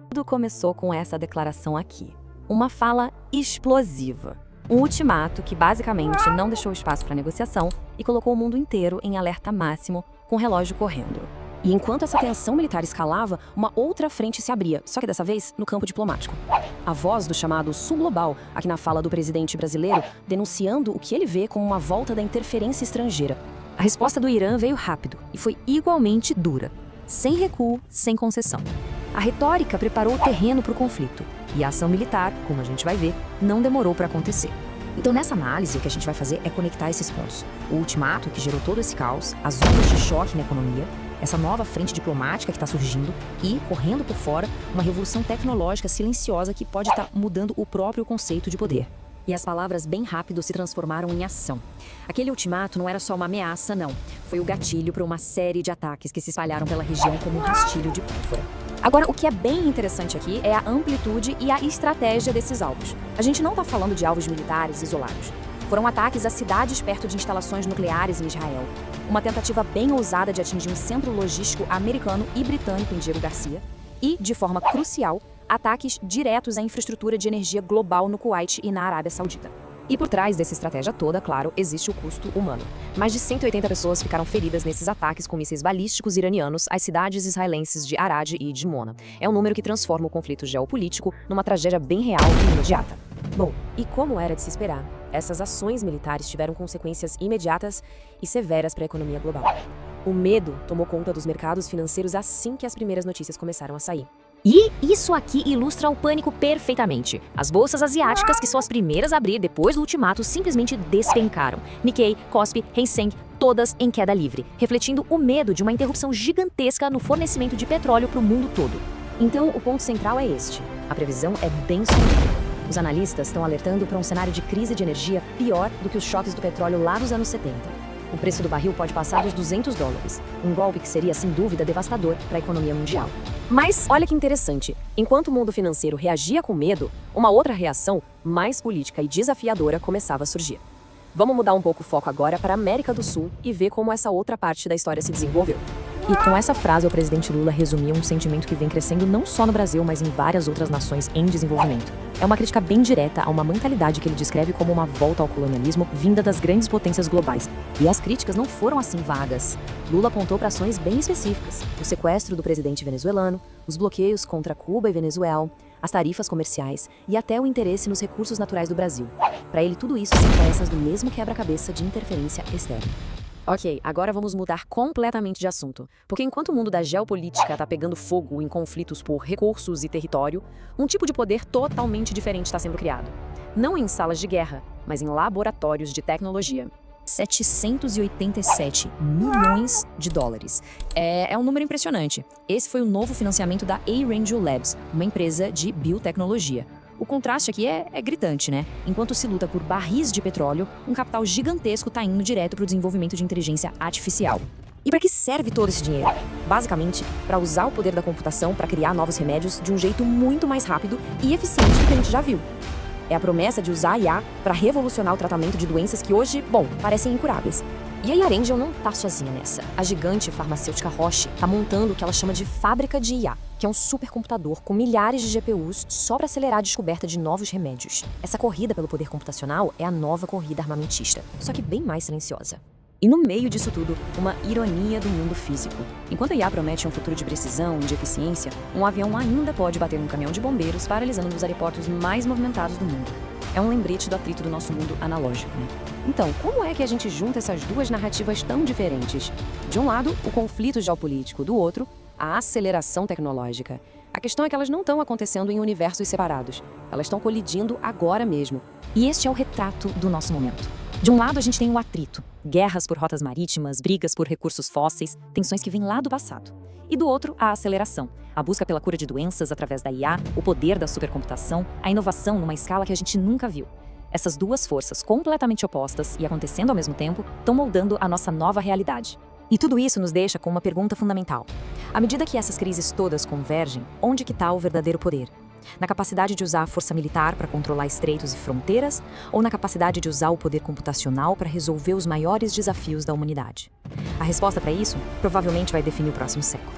Tudo começou com essa declaração aqui. Uma fala explosiva. Um ultimato que basicamente não deixou espaço para negociação e colocou o mundo inteiro em alerta máximo, com o relógio correndo. E enquanto essa tensão militar escalava, uma outra frente se abria, só que dessa vez no campo diplomático. A voz do chamado Sul Global, aqui na fala do presidente brasileiro, denunciando o que ele vê como uma volta da interferência estrangeira. A resposta do Irã veio rápido e foi igualmente dura, sem recuo, sem concessão. A retórica preparou o terreno para o conflito, e a ação militar, como a gente vai ver, não demorou para acontecer. Então, nessa análise, o que a gente vai fazer é conectar esses pontos. O ultimato, que gerou todo esse caos, as ondas de choque na economia, essa nova frente diplomática que está surgindo e, correndo por fora, uma revolução tecnológica silenciosa que pode estar mudando o próprio conceito de poder. E as palavras bem rápido se transformaram em ação. Aquele ultimato não era só uma ameaça, não. Foi o gatilho para uma série de ataques que se espalharam pela região como um rastilho de pólvora. Agora, o que é bem interessante aqui é a amplitude e a estratégia desses alvos. A gente não está falando de alvos militares isolados. Foram ataques a cidades perto de instalações nucleares em Israel. Uma tentativa bem ousada de atingir um centro logístico americano e britânico em Diego Garcia. E, de forma crucial, ataques diretos à infraestrutura de energia global no Kuwait e na Arábia Saudita. E por trás dessa estratégia toda, claro, existe o custo humano. Mais de 180 pessoas ficaram feridas nesses ataques com mísseis balísticos iranianos às cidades israelenses de Arad e de Mona. É um número que transforma o conflito geopolítico numa tragédia bem real e imediata. Bom, e como era de se esperar, essas ações militares tiveram consequências imediatas e severas para a economia global. O medo tomou conta dos mercados financeiros assim que as primeiras notícias começaram a sair. E isso aqui ilustra o pânico perfeitamente. As bolsas asiáticas, que são as primeiras a abrir depois do ultimato, simplesmente despencaram. Nikkei, Kospi, Hang Seng, todas em queda livre, refletindo o medo de uma interrupção gigantesca no fornecimento de petróleo para o mundo todo. Então, o ponto central é este. A previsão é bem sombria. Os analistas estão alertando para um cenário de crise de energia pior do que os choques do petróleo lá dos anos 70. O preço do barril pode passar dos $200, um golpe que seria, sem dúvida, devastador para a economia mundial. Mas olha que interessante, enquanto o mundo financeiro reagia com medo, uma outra reação, mais política e desafiadora, começava a surgir. Vamos mudar um pouco o foco agora para a América do Sul e ver como essa outra parte da história se desenvolveu. E com essa frase, o presidente Lula resumiu um sentimento que vem crescendo não só no Brasil, mas em várias outras nações em desenvolvimento. É uma crítica bem direta a uma mentalidade que ele descreve como uma volta ao colonialismo vinda das grandes potências globais. E as críticas não foram assim vagas. Lula apontou para ações bem específicas: o sequestro do presidente venezuelano, os bloqueios contra Cuba e Venezuela, as tarifas comerciais e até o interesse nos recursos naturais do Brasil. Para ele, tudo isso são peças do mesmo quebra-cabeça de interferência externa. Ok, agora vamos mudar completamente de assunto, porque enquanto o mundo da geopolítica está pegando fogo em conflitos por recursos e território, um tipo de poder totalmente diferente está sendo criado. Não em salas de guerra, mas em laboratórios de tecnologia. 787 milhões de dólares. É um número impressionante. Esse foi o novo financiamento da A-Rangel Labs, uma empresa de biotecnologia. O contraste aqui é gritante, né? Enquanto se luta por barris de petróleo, um capital gigantesco está indo direto para o desenvolvimento de inteligência artificial. E para que serve todo esse dinheiro? Basicamente, para usar o poder da computação para criar novos remédios de um jeito muito mais rápido e eficiente do que a gente já viu. É a promessa de usar a IA para revolucionar o tratamento de doenças que hoje, parecem incuráveis. E a A-Rangel não tá sozinha nessa. A gigante farmacêutica Roche tá montando o que ela chama de fábrica de IA, que é um supercomputador com milhares de GPUs só para acelerar a descoberta de novos remédios. Essa corrida pelo poder computacional é a nova corrida armamentista, só que bem mais silenciosa. E no meio disso tudo, uma ironia do mundo físico. Enquanto a IA promete um futuro de precisão e de eficiência, um avião ainda pode bater num caminhão de bombeiros, paralisando um dos aeroportos mais movimentados do mundo. É um lembrete do atrito do nosso mundo analógico, né? Então, como é que a gente junta essas duas narrativas tão diferentes? De um lado, o conflito geopolítico, do outro, a aceleração tecnológica. A questão é que elas não estão acontecendo em universos separados. Elas estão colidindo agora mesmo. E este é o retrato do nosso momento. De um lado, a gente tem o atrito, guerras por rotas marítimas, brigas por recursos fósseis, tensões que vêm lá do passado. E do outro, a aceleração, a busca pela cura de doenças através da IA, o poder da supercomputação, a inovação numa escala que a gente nunca viu. Essas duas forças completamente opostas e acontecendo ao mesmo tempo estão moldando a nossa nova realidade. E tudo isso nos deixa com uma pergunta fundamental. À medida que essas crises todas convergem, onde que está o verdadeiro poder? Na capacidade de usar a força militar para controlar estreitos e fronteiras, ou na capacidade de usar o poder computacional para resolver os maiores desafios da humanidade? A resposta para isso provavelmente vai definir o próximo século.